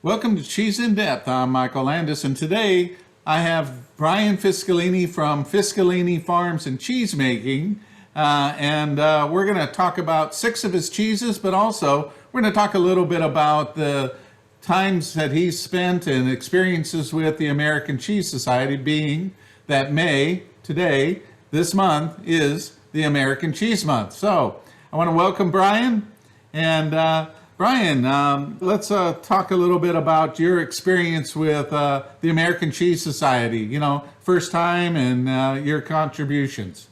Welcome to Cheese in Depth. I'm Michael Landis, and today I have Brian Fiscalini from Fiscalini Farms and Cheese Making, and we're going to talk about six of his cheeses, but also we're going to talk a little bit about the times that he's spent and experiences with the American Cheese Society, being that May, today, this month, is the American Cheese Month. So I want to welcome Brian. And Brian, let's talk a little bit about your experience with the American Cheese Society, first time and your contributions.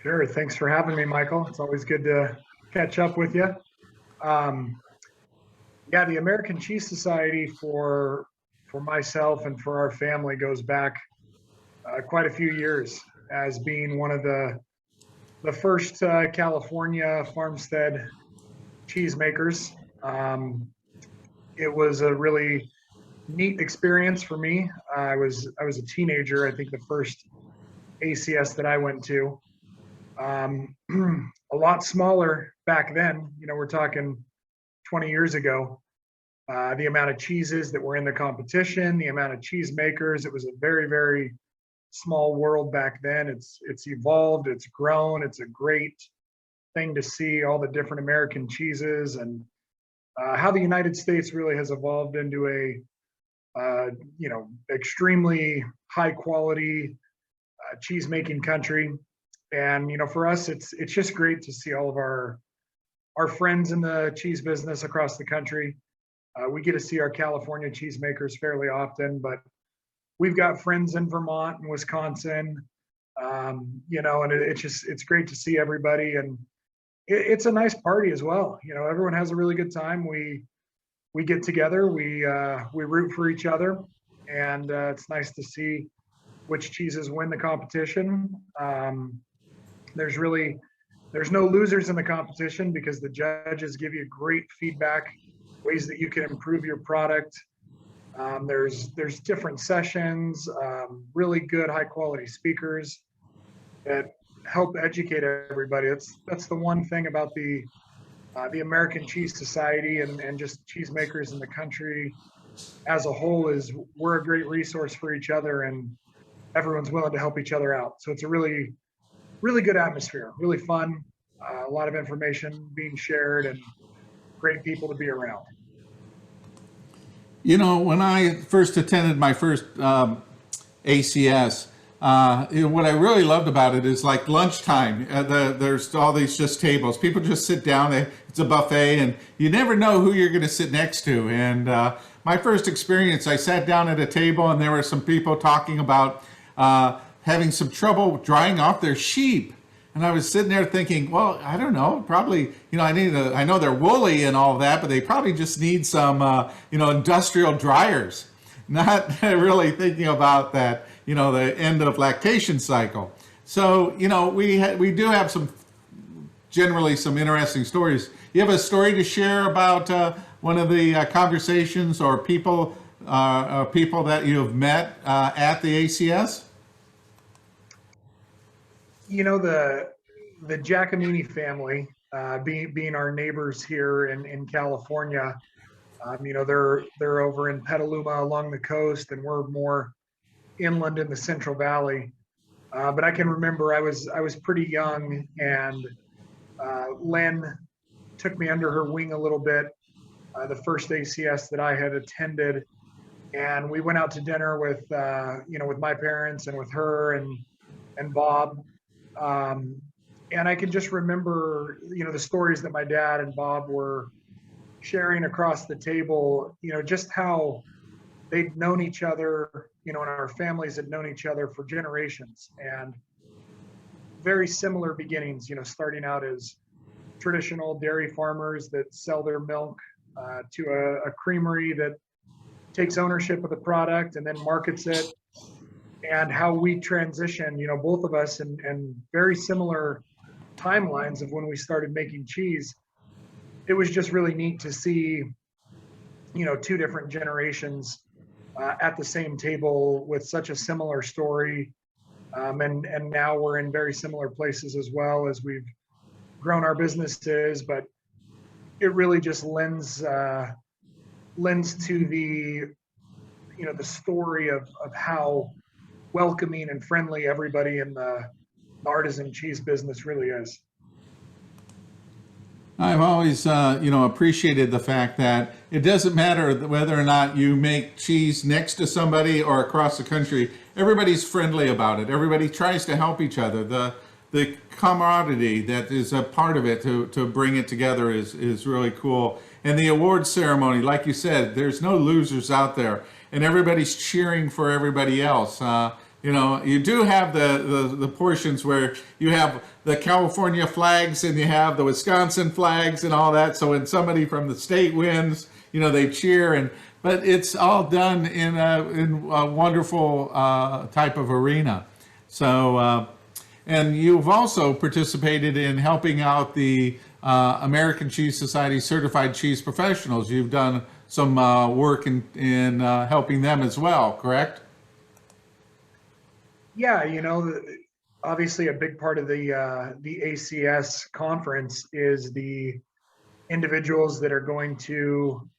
Sure. Thanks for having me, Michael. It's always good to catch up with you. Um, yeah, the American Cheese Society for myself and for our family goes back quite a few years as being one of the first California farmstead cheesemakers. It was a really neat experience for me. I was a teenager. I think the first ACS that I went to, a lot smaller back then. We're talking 20 years ago. The amount of cheeses that were in the competition, the amount of cheesemakers. It was a very, very small world back then. It's evolved. It's grown. It's a great thing to see all the different American cheeses and how the United States really has evolved into extremely high quality cheese making country. And for us, it's just great to see all of our friends in the cheese business across the country. We get to see our California cheesemakers fairly often, but we've got friends in Vermont and Wisconsin, and it's great to see everybody. And it's a nice party as well. Everyone has a really good time. We get together, we root for each other, and it's nice to see which cheeses win the competition. There's no losers in the competition because the judges give you great feedback, ways that you can improve your product. There's different sessions, really good high quality speakers that help educate everybody. That's the one thing about the American Cheese Society and just cheesemakers in the country as a whole is we're a great resource for each other, and everyone's willing to help each other out. So it's a really, really good atmosphere, really fun, a lot of information being shared, and great people to be around. When I first attended my first ACS, what I really loved about it is like lunchtime. There's all these just tables. People just sit down. It's a buffet, and you never know who you're going to sit next to. And my first experience, I sat down at a table, and there were some people talking about having some trouble drying off their sheep. And I was sitting there thinking, well, I don't know, probably, I know they're woolly and all that, but they probably just need some, industrial dryers. Not really thinking about that, the end of lactation cycle. So, we do have generally some interesting stories. You have a story to share about one of the conversations or people that you have met at the ACS? The Giacomini family, being our neighbors here in California, they're over in Petaluma along the coast, and we're more inland in the Central Valley. But I can remember I was pretty young, and Len took me under her wing a little bit, the first ACS that I had attended, and we went out to dinner with with my parents and with her and Bob. And I can just remember, the stories that my dad and Bob were sharing across the table, just how they'd known each other, and our families had known each other for generations, and very similar beginnings, starting out as traditional dairy farmers that sell their milk to a creamery that takes ownership of the product and then markets it, and how we transition, both of us and very similar timelines of when we started making cheese. It was just really neat to see, two different generations at the same table with such a similar story. And now we're in very similar places as well as we've grown our businesses, but it really just lends lends to the, the story of how welcoming and friendly everybody in the artisan cheese business really is. I've always, appreciated the fact that it doesn't matter whether or not you make cheese next to somebody or across the country. Everybody's friendly about it. Everybody tries to help each other. The camaraderie that is a part of it to bring it together is really cool. And the awards ceremony, like you said, there's no losers out there, and everybody's cheering for everybody else. You do have the portions where you have the California flags and you have the Wisconsin flags and all that. So when somebody from the state wins, they cheer, but it's all done in a wonderful type of arena. So, and you've also participated in helping out the American Cheese Society Certified Cheese Professionals. You've done some work in helping them as well, correct? Yeah, obviously a big part of the ACS conference is the individuals that are going to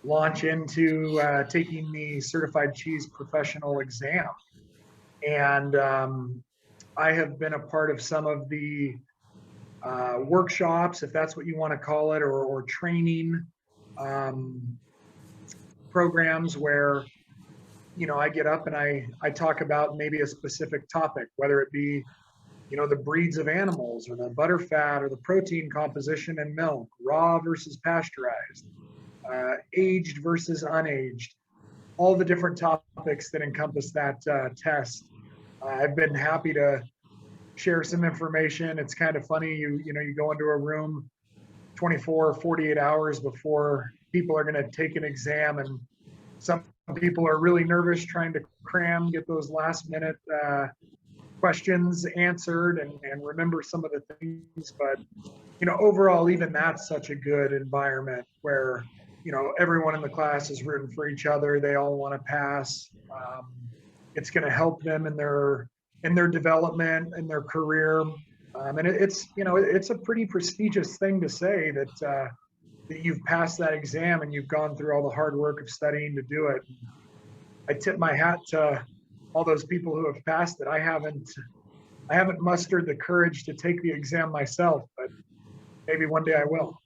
launch into taking the certified cheese professional exam. And I have been a part of some of the workshops, if that's what you want to call it, or training programs where I get up and I talk about maybe a specific topic, whether it be, the breeds of animals or the butter fat or the protein composition in milk, raw versus pasteurized, aged versus unaged, all the different topics that encompass that test. I've been happy to share some information. It's kind of funny, you go into a room 24 or 48 hours before people are going to take an exam, and some people are really nervous trying to get those last minute questions answered and remember some of the things. But overall, even that's such a good environment where everyone in the class is rooting for each other. They all want to pass. It's going to help them in their development and their career. And it's a pretty prestigious thing to say that you've passed that exam and you've gone through all the hard work of studying to do it. I tip my hat to all those people who have passed it. I haven't mustered the courage to take the exam myself, but maybe one day I will.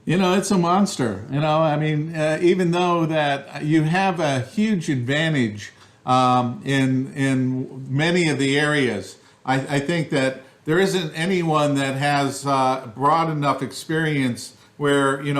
It's a monster. Even though that you have a huge advantage in many of the areas, I think that there isn't anyone that has broad enough experience where you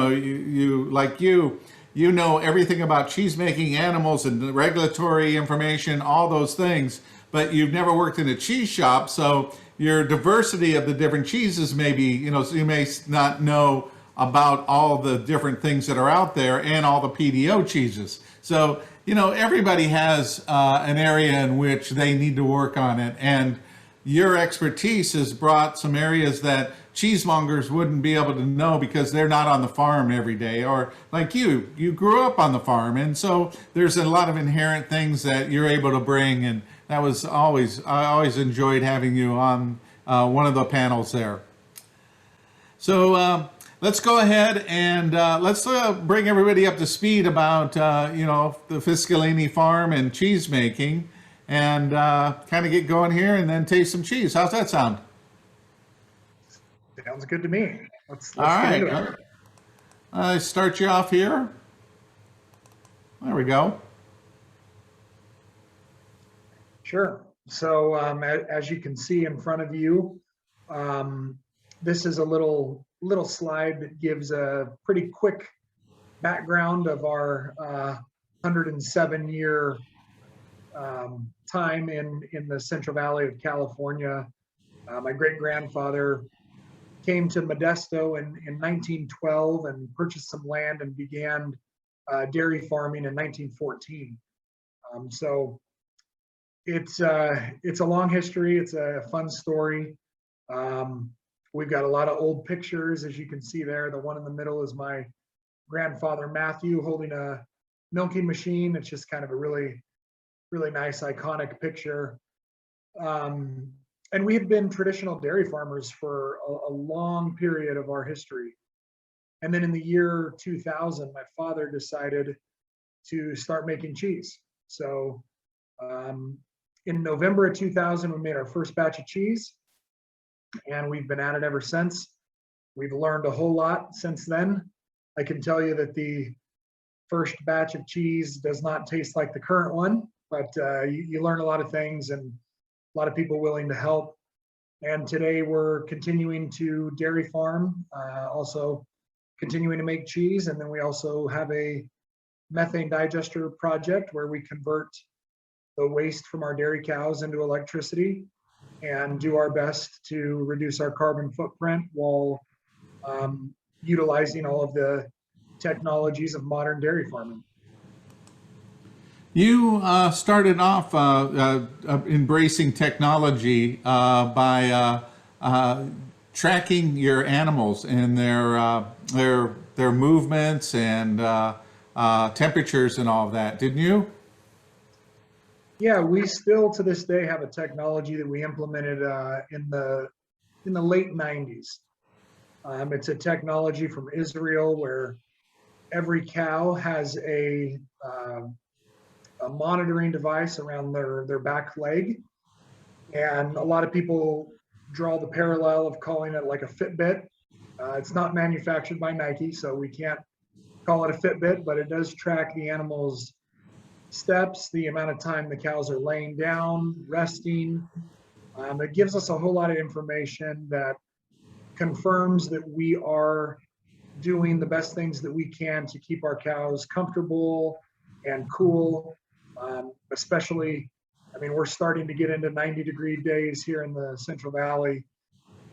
know everything about cheese making, animals, and the regulatory information, all those things, but you've never worked in a cheese shop, so your diversity of the different cheeses maybe, so you may not know about all the different things that are out there and all the PDO cheeses. So, everybody has an area in which they need to work on it, and your expertise has brought some areas that cheesemongers wouldn't be able to know because they're not on the farm every day, or like you grew up on the farm, and so there's a lot of inherent things that you're able to bring, and I always enjoyed having you on one of the panels there. So let's go ahead and let's bring everybody up to speed about the Fiscalini farm and cheese making, and kind of get going here and then taste some cheese. How's that sound? Sounds good to me. Let's all get right. into it. I start you off here. There we go. Sure. So as you can see in front of you, this is a little slide that gives a pretty quick background of our 107-year time in the Central Valley of California. My great-grandfather came to Modesto in 1912 and purchased some land and began dairy farming in 1914. So it's a long history. It's a fun story. We've got a lot of old pictures, as you can see there. The one in the middle is my grandfather Matthew holding a milking machine. It's just kind of a really, really nice, iconic picture. And we have been traditional dairy farmers for a long period of our history. And then in the year 2000, my father decided to start making cheese. So in November of 2000, we made our first batch of cheese, and we've been at it ever since. We've learned a whole lot since then. I can tell you that the first batch of cheese does not taste like the current one, but you learn a lot of things and a lot of people willing to help. And today we're continuing to dairy farm, also continuing to make cheese. And then we also have a methane digester project where we convert the waste from our dairy cows into electricity and do our best to reduce our carbon footprint while utilizing all of the technologies of modern dairy farming. You started off embracing technology by tracking your animals and their movements and temperatures and all of that, didn't you? Yeah, we still to this day have a technology that we implemented in the late 90s. It's a technology from Israel where every cow has a monitoring device around their back leg. And a lot of people draw the parallel of calling it like a Fitbit. It's not manufactured by Nike, so we can't call it a Fitbit, but it does track the animal's steps, the amount of time the cows are laying down, resting. It gives us a whole lot of information that confirms that we are doing the best things that we can to keep our cows comfortable and cool. Especially, I mean, we're starting to get into 90-degree days here in the Central Valley.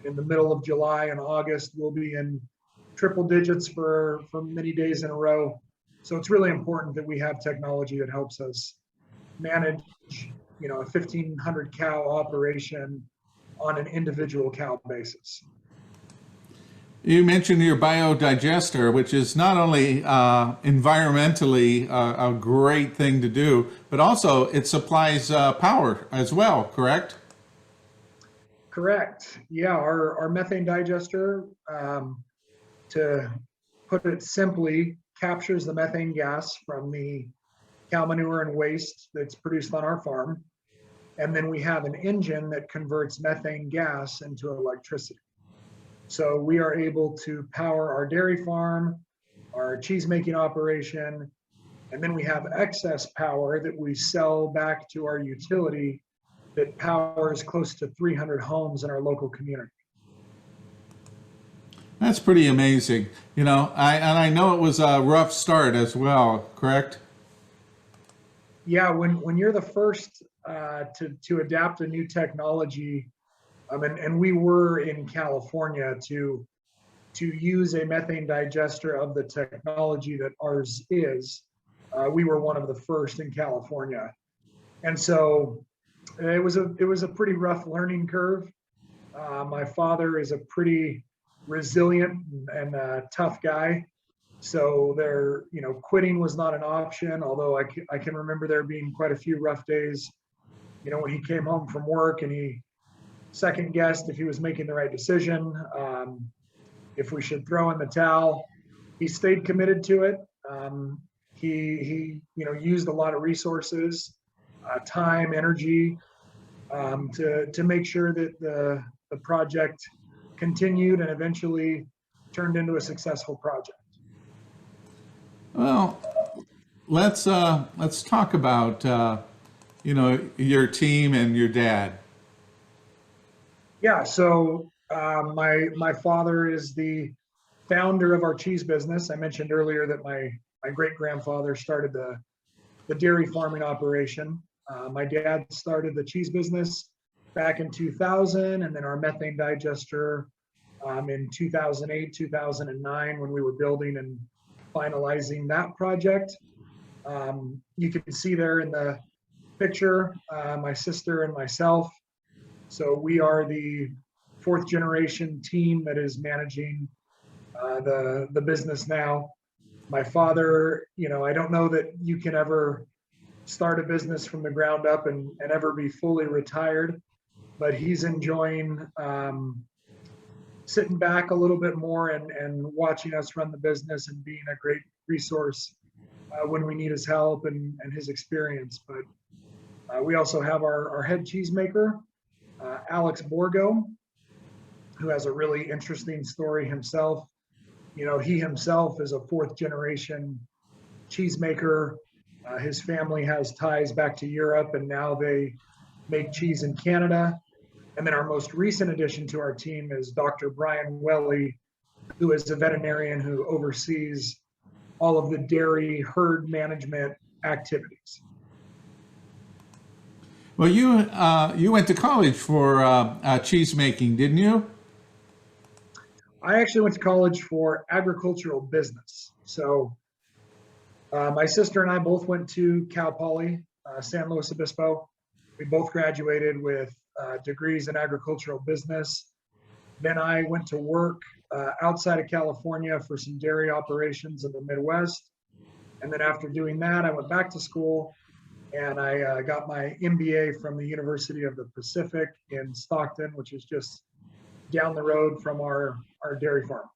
In the middle of July and August, we'll be in triple digits for many days in a row. So it's really important that we have technology that helps us manage, a 1,500 cow operation on an individual cow basis. You mentioned your biodigester, which is not only environmentally a great thing to do, but also it supplies power as well, correct? Correct. Yeah, our methane digester, to put it simply, captures the methane gas from the cow manure and waste that's produced on our farm. And then we have an engine that converts methane gas into electricity. So we are able to power our dairy farm, our cheese making operation, and then we have excess power that we sell back to our utility that powers close to 300 homes in our local community. That's pretty amazing. I know it was a rough start as well, correct? Yeah, when you're the first to adapt a new technology, and we were in California to use a methane digester of the technology that ours is. We were one of the first in California, and so it was a pretty rough learning curve. My father is a pretty resilient and tough guy, so quitting was not an option. Although I can remember there being quite a few rough days, when he came home from work and he second guessed if he was making the right decision, if we should throw in the towel. He stayed committed to it. He used a lot of resources, time, energy, to make sure that the project continued and eventually turned into a successful project. Well, let's talk about your team and your dad. Yeah, so my father is the founder of our cheese business. I mentioned earlier that my great grandfather started the dairy farming operation. My dad started the cheese business back in 2000, and then our methane digester in 2008, 2009, when we were building and finalizing that project. You can see there in the picture, my sister and myself. So we are the fourth generation team that is managing the business now. My father, I don't know that you can ever start a business from the ground up and ever be fully retired, but he's enjoying sitting back a little bit more and watching us run the business and being a great resource when we need his help and his experience. But we also have our head cheesemaker, Alex Borgo, who has a really interesting story himself. You know, he himself is a fourth generation cheesemaker. His family has ties back to Europe, and now they make cheese in Canada. And then our most recent addition to our team is Dr. Brian Welly, who is a veterinarian who oversees all of the dairy herd management activities. Well, you went to college for cheese making, didn't you? I actually went to college for agricultural business. So my sister and I both went to Cal Poly, San Luis Obispo. We both graduated with degrees in agricultural business. Then I went to work outside of California for some dairy operations in the Midwest. And then after doing that, I went back to school and I got my MBA from the University of the Pacific in Stockton, which is just down the road from our dairy farm.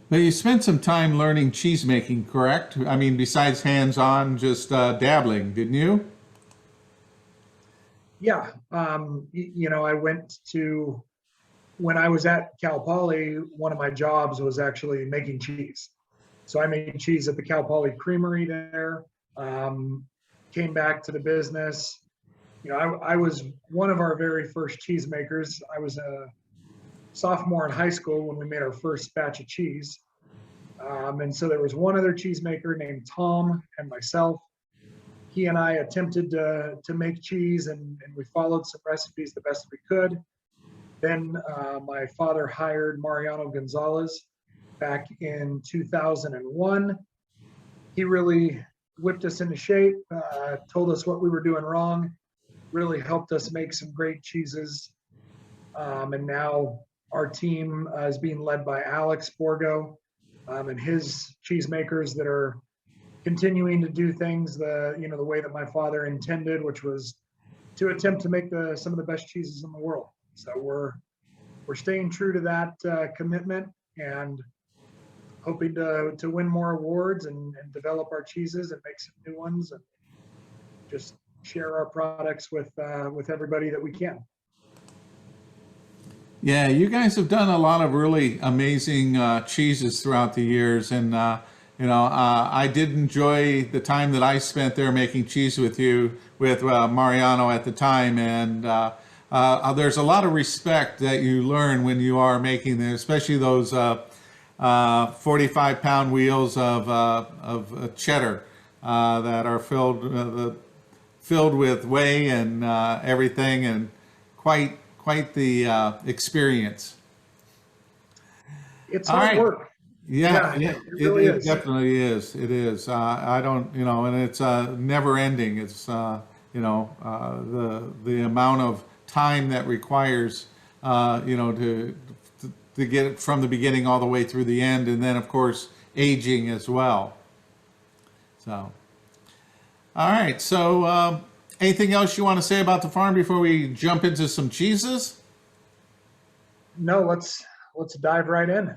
But you spent some time learning cheese making, correct? I mean, besides hands-on, just dabbling, didn't you? Yeah, you know, I went to, when I was at Cal Poly, one of my jobs was actually making cheese. So I made cheese at the Cal Poly Creamery there, came back to the business. You know, I was one of our very first cheesemakers. I was a sophomore in high school when we made our first batch of cheese. And so there was one other cheesemaker named Tom and myself. He and I attempted to make cheese and we followed some recipes the best we could. Then my father hired Mariano Gonzalez back in 2001. He really whipped us into shape, told us what we were doing wrong, really helped us make some great cheeses. And now our team is being led by Alex Borgo and his cheesemakers that are continuing to do things the way that my father intended, which was to attempt to make some of the best cheeses in the world. So we're staying true to that commitment and hoping to win more awards and develop our cheeses and make some new ones and just share our products with everybody that we can. Yeah, you guys have done a lot of really amazing cheeses throughout the years, and I did enjoy the time that I spent there making cheese with you, with Mariano at the time, and there's a lot of respect that you learn when you are making them, especially those 45-pound wheels of cheddar that are filled with whey and everything, and quite the experience. It's hard work. Yeah, it really is. definitely is. It is. I don't, and it's never ending. It's, the amount of time that requires, to get it from the beginning all the way through the end, and then of course aging as well. So, all right. So, anything else you want to say about the farm before we jump into some cheeses? No, let's dive right in.